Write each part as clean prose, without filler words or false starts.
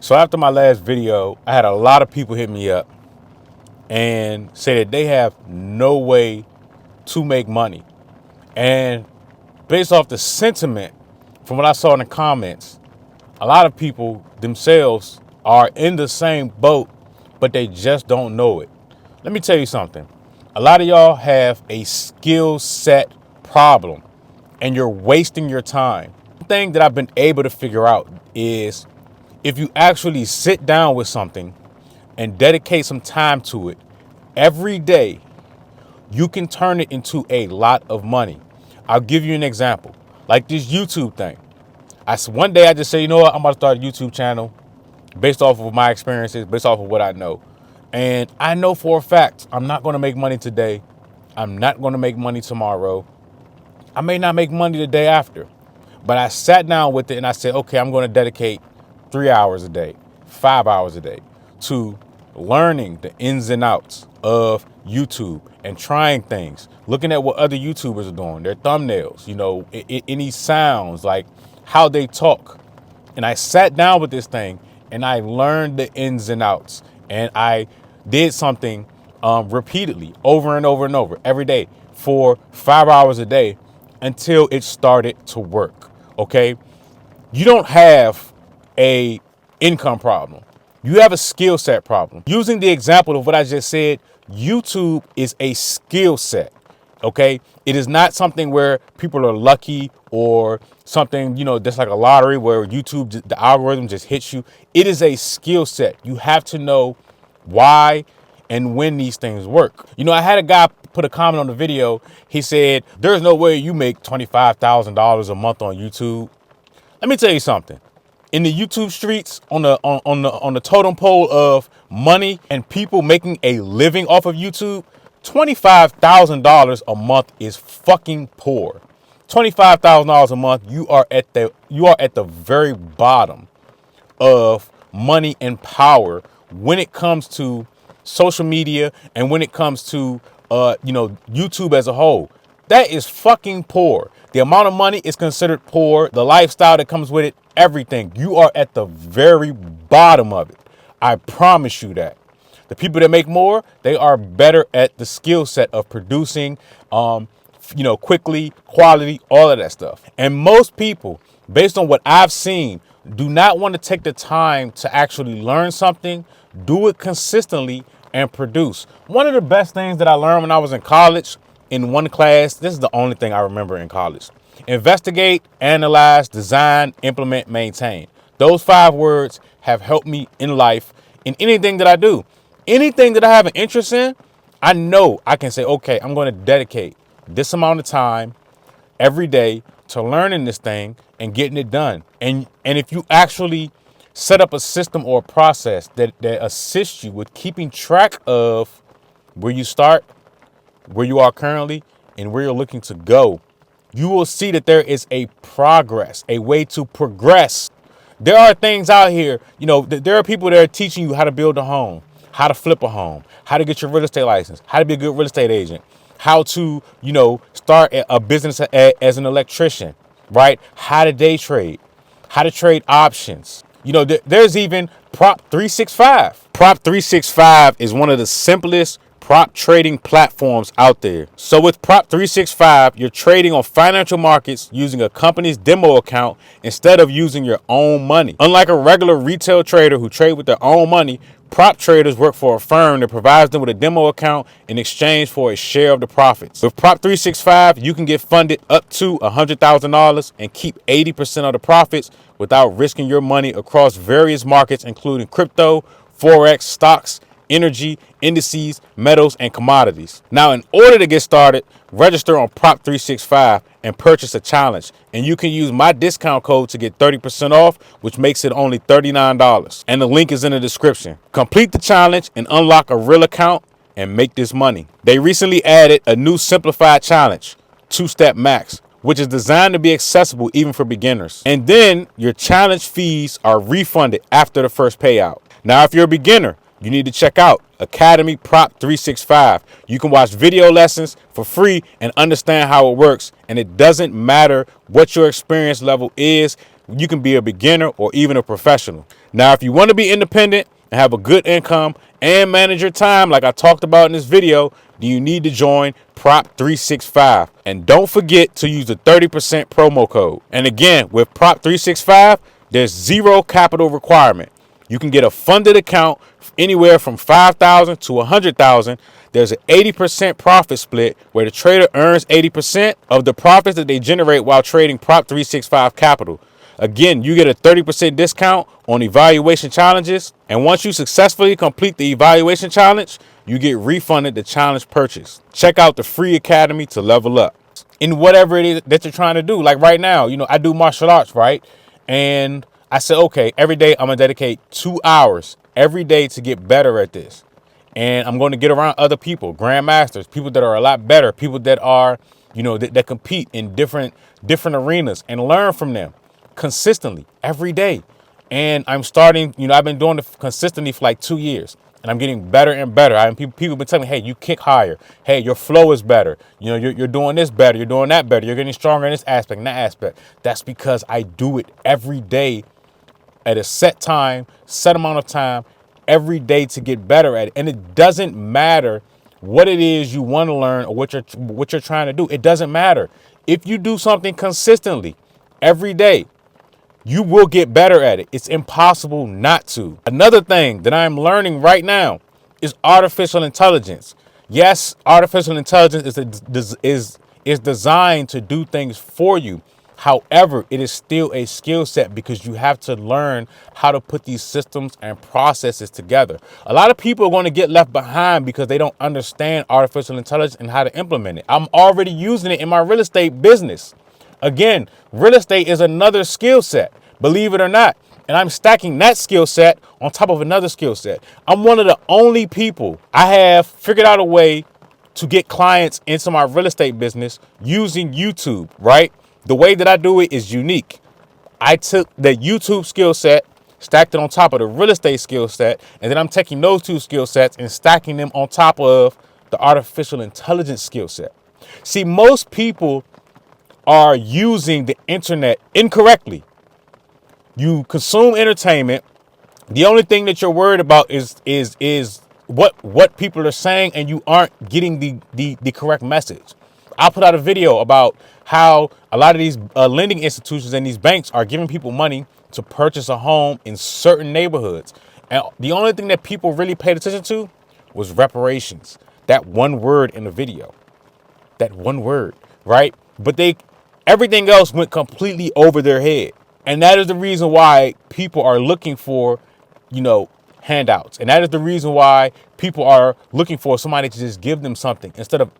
So after my last video, I had a lot of people hit me up and say that they have no way to make money. And based off the sentiment from what I saw in the comments, a lot of people themselves are in the same boat, but they just don't know it. Let me tell you something. A lot of y'all have a skill set problem and you're wasting your time. The thing that I've been able to figure out is if you actually sit down with something and dedicate some time to it every day, you can turn it into a lot of money. I'll give you an example. Like this YouTube thing. One day I just say, you know what, I'm about to start a YouTube channel based off of my experiences, based off of what I know. And I know for a fact I'm not going to make money today. I'm not going to make money tomorrow. I may not make money the day after. But I sat down with it and I said, okay, I'm going to dedicate 3 hours a day, 5 hours a day to learning the ins and outs of YouTube and trying things, looking at what other YouTubers are doing, their thumbnails, any sounds, like how they talk. And I sat down with this thing and I learned the ins and outs, and I did something repeatedly over and over and over every day for 5 hours a day until it started to work. Okay. You don't have a income problem. You have a skill set problem. Using the example of what I just said, YouTube is a skill set. Okay. It is not something where people are lucky or something, that's like a lottery where YouTube, the algorithm just hits you. It is a skill set. You have to know why and when these things work. I had a guy put a comment on the video. He said, there's no way you make $25,000 a month on YouTube. Let me tell you something. In the YouTube streets, on the totem pole of money and people making a living off of YouTube, $25,000 a month is fucking poor. $25,000 a month, you are at the very bottom of money and power when it comes to social media and when it comes to YouTube as a whole. That is fucking poor. The amount of money is considered poor. The lifestyle that comes with it, everything. You are at the very bottom of it. I promise you that. The people that make more, they are better at the skill set of producing, quickly, quality, all of that stuff. And most people, based on what I've seen, do not want to take the time to actually learn something, do it consistently, and produce. One of the best things that I learned when I was in college, in one class, this is the only thing I remember in college: investigate, analyze, design, implement, maintain. Those 5 words have helped me in life in anything that I do. Anything that I have an interest in, I know I can say, okay, I'm going to dedicate this amount of time every day to learning this thing and getting it done. And if you actually set up a system or a process that assists you with keeping track of where you start, where you are currently, and where you're looking to go, you will see that there is a progress, a way to progress. There are things out here, there are people that are teaching you how to build a home, how to flip a home, how to get your real estate license, how to be a good real estate agent, how to, start a business as an electrician, right? How to day trade, how to trade options. There's even Prop 365. Prop 365 is one of the simplest prop trading platforms out there. So with Prop 365, you're trading on financial markets using a company's demo account instead of using your own money. Unlike a regular retail trader who trade with their own money, prop traders work for a firm that provides them with a demo account in exchange for a share of the profits. With Prop 365, you can get funded up to $100,000 and keep 80% of the profits without risking your money across various markets, including crypto, forex, stocks, energy, indices, metals, and commodities. Now, in order to get started, register on Prop 365 and purchase a challenge. And you can use my discount code to get 30% off, which makes it only $39. And the link is in the description. Complete the challenge and unlock a real account and make this money. They recently added a new simplified challenge, 2-Step Max, which is designed to be accessible even for beginners. And then your challenge fees are refunded after the first payout. Now, if you're a beginner, you need to check out Academy Prop 365. You can watch video lessons for free and understand how it works. And it doesn't matter what your experience level is. you can be a beginner or even a professional. Now, if you want to be independent and have a good income and manage your time, like I talked about in this video, then you need to join Prop 365. And don't forget to use the 30% promo code. And again, with Prop 365, there's zero capital requirement. You can get a funded account anywhere from $5,000 to $100,000. There's an 80% profit split where the trader earns 80% of the profits that they generate while trading Prop 365 Capital. Again, you get a 30% discount on evaluation challenges. And once you successfully complete the evaluation challenge, you get refunded the challenge purchase. Check out the free academy to level up in whatever it is that you're trying to do. Like right now, I do martial arts, right? And I said, okay, every day I'm going to dedicate 2 hours every day to get better at this. And I'm going to get around other people, grandmasters, people that are a lot better, people that are, that compete in different arenas, and learn from them consistently every day. And I'm starting, I've been doing it consistently for like 2 years, and I'm getting better and better. People have been telling me, hey, you kick higher. Hey, your flow is better. You're doing this better. You're doing that better. You're getting stronger in this aspect and that aspect. That's because I do it every day at a set time, set amount of time, every day to get better at it. And it doesn't matter what it is you want to learn or what you're trying to do. It doesn't matter. If you do something consistently every day, you will get better at it. It's impossible not to. Another thing that I'm learning right now is artificial intelligence. Yes, artificial intelligence is designed to do things for you. However, it is still a skill set because you have to learn how to put these systems and processes together. A lot of people are going to get left behind because they don't understand artificial intelligence and how to implement it. I'm already using it in my real estate business. Again, real estate is another skill set, believe it or not. And I'm stacking that skill set on top of another skill set. I'm one of the only people I have figured out a way to get clients into my real estate business using YouTube, right? The way that I do it is unique. I took the YouTube skill set, stacked it on top of the real estate skill set, and then I'm taking those two skill sets and stacking them on top of the artificial intelligence skill set. See, most people are using the internet incorrectly. You consume entertainment. The only thing that you're worried about is what people are saying, and you aren't getting the correct message. I put out a video about how a lot of these lending institutions and these banks are giving people money to purchase a home in certain neighborhoods. And the only thing that people really paid attention to was reparations. That one word in the video. That one word, right? But everything else went completely over their head. And that is the reason why people are looking for, handouts. And that is the reason why people are looking for somebody to just give them something instead of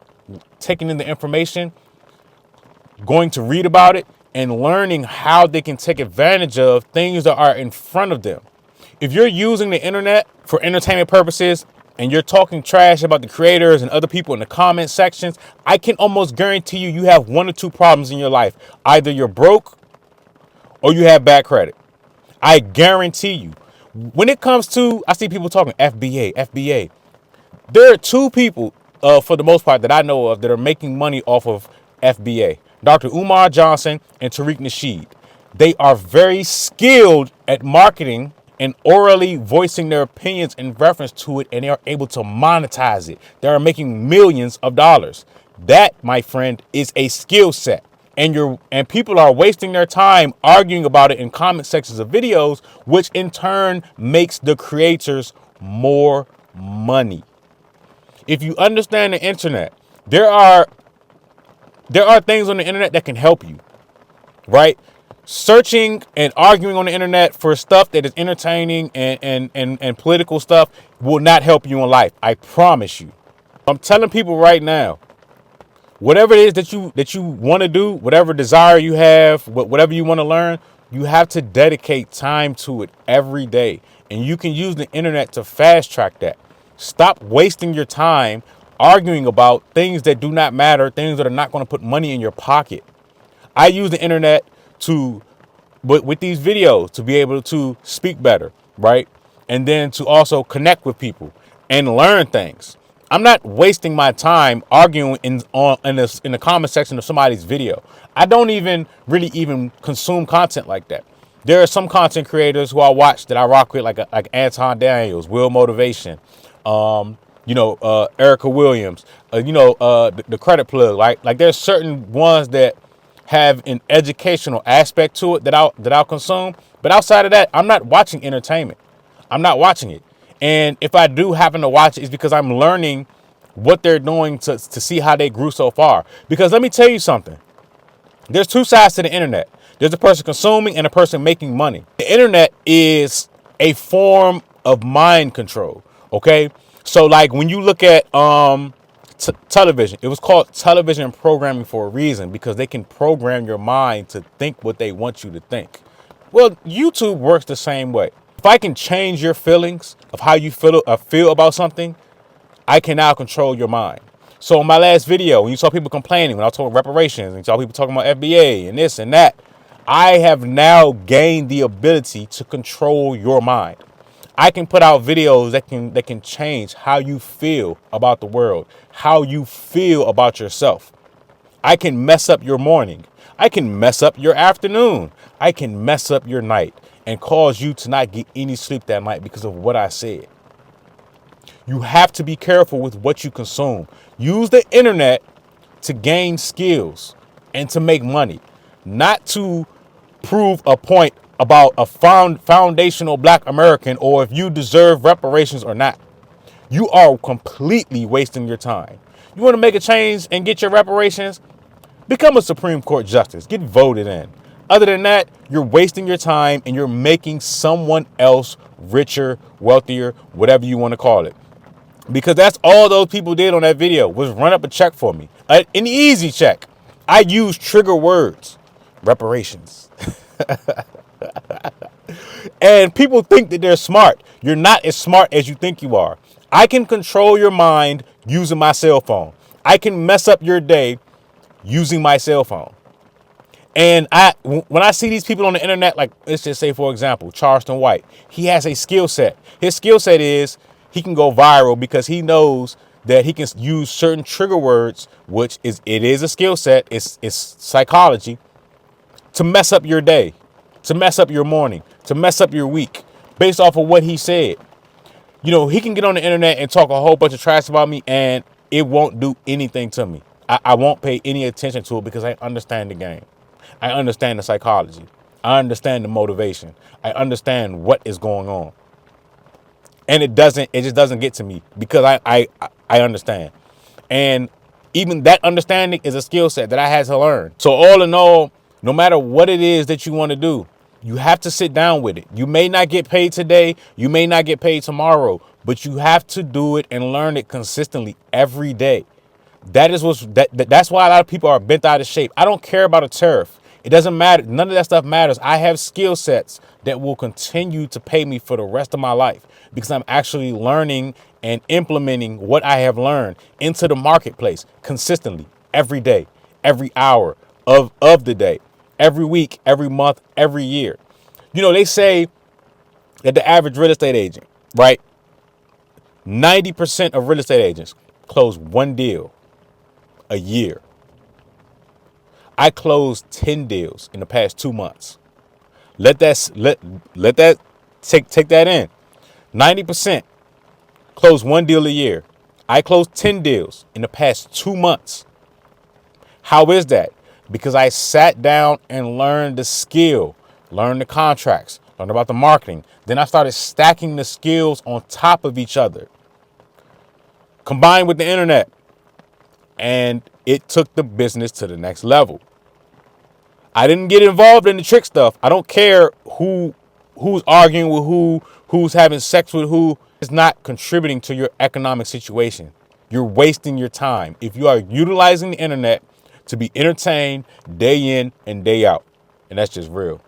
taking in the information, going to read about it, and learning how they can take advantage of things that are in front of them. If you're using the internet for entertainment purposes and you're talking trash about the creators and other people in the comment sections, I can almost guarantee you have one or two problems in your life. Either you're broke or you have bad credit. I guarantee you. When it comes to, I see people talking FBA. There are two people, for the most part, that I know of that are making money off of FBA. Dr. Umar Johnson and Tariq Nasheed. They are very skilled at marketing and orally voicing their opinions in reference to it, and they are able to monetize it. They are making millions of dollars. That, my friend, is a skill set. And people are wasting their time arguing about it in comment sections of videos, which in turn makes the creators more money. If you understand the internet, there are things on the internet that can help you, right? Searching and arguing on the internet for stuff that is entertaining and political stuff will not help you in life. I promise you. I'm telling people right now, whatever it is that you want to do, whatever desire you have, whatever you want to learn, you have to dedicate time to it every day. And you can use the internet to fast track that. Stop wasting your time arguing about things that do not matter, things that are not going to put money in your pocket. I use the internet with these videos to be able to speak better, right? And then to also connect with people and learn things. I'm not wasting my time arguing in the comment section of somebody's video. I don't even really consume content like that. There are some content creators who I watch that I rock with, like Anton Daniels, Will Motivation, Erica Williams, the Credit Plug. Like there's certain ones that have an educational aspect to it that I'll consume. But outside of that, I'm not watching entertainment. I'm not watching it. And if I do happen to watch it, it's because I'm learning what they're doing to see how they grew so far. Because let me tell you something. There's two sides to the internet. There's a person consuming and a person making money. The internet is a form of mind control. Okay. So like when you look at television, it was called television programming for a reason, because they can program your mind to think what they want you to think. Well, YouTube works the same way. If I can change your feelings of how you feel about something, I can now control your mind. So in my last video, when you saw people complaining, when I was talking reparations, and you saw people talking about FBA and this and that, I have now gained the ability to control your mind. I can put out videos that can change how you feel about the world, how you feel about yourself. I can mess up your morning. I can mess up your afternoon. I can mess up your night and cause you to not get any sleep that night because of what I said. You have to be careful with what you consume. Use the internet to gain skills and to make money, not to prove a point about a foundational Black American or if you deserve reparations or not. You are completely wasting your time. You want to make a change and get your reparations? Become a Supreme Court justice. Get voted in. Other than that, you're wasting your time and you're making someone else richer, wealthier, whatever you want to call it. Because that's all those people did on that video was run up a check for me. An easy check. I use trigger words. Reparations. And people think that they're smart. You're not as smart as you think you are. I can control your mind using my cell phone. I can mess up your day using my cell phone. And when I see these people on the internet, like let's just say, for example, Charleston White, he has a skill set. His skill set is he can go viral because he knows that he can use certain trigger words, which it is a skill set. It's psychology, to mess up your day, to mess up your morning, to mess up your week based off of what he said. You know, he can get on the internet and talk a whole bunch of trash about me and it won't do anything to me. I won't pay any attention to it because I understand the game. I understand the psychology. I understand the motivation. I understand what is going on. And it just doesn't get to me because I understand. And even that understanding is a skill set that I had to learn. So all in all, no matter what it is that you want to do, you have to sit down with it. You may not get paid today. You may not get paid tomorrow, but you have to do it and learn it consistently every day. That's why a lot of people are bent out of shape. I don't care about a tariff. It doesn't matter. None of that stuff matters. I have skill sets that will continue to pay me for the rest of my life because I'm actually learning and implementing what I have learned into the marketplace consistently every day, every hour of the day, every week, every month, every year. You know, they say that the average real estate agent, right? 90% of real estate agents close one deal a year. I closed 10 deals in the past 2 months. Let that take that in. 90% close one deal a year. I closed 10 deals in the past 2 months. How is that? Because I sat down and learned the skill, learned the contracts, learned about the marketing. Then I started stacking the skills on top of each other, combined with the internet. And it took the business to the next level. I didn't get involved in the trick stuff. I don't care who's arguing with who's having sex with who. It's not contributing to your economic situation. You're wasting your time if you are utilizing the internet to be entertained day in and day out. And that's just real.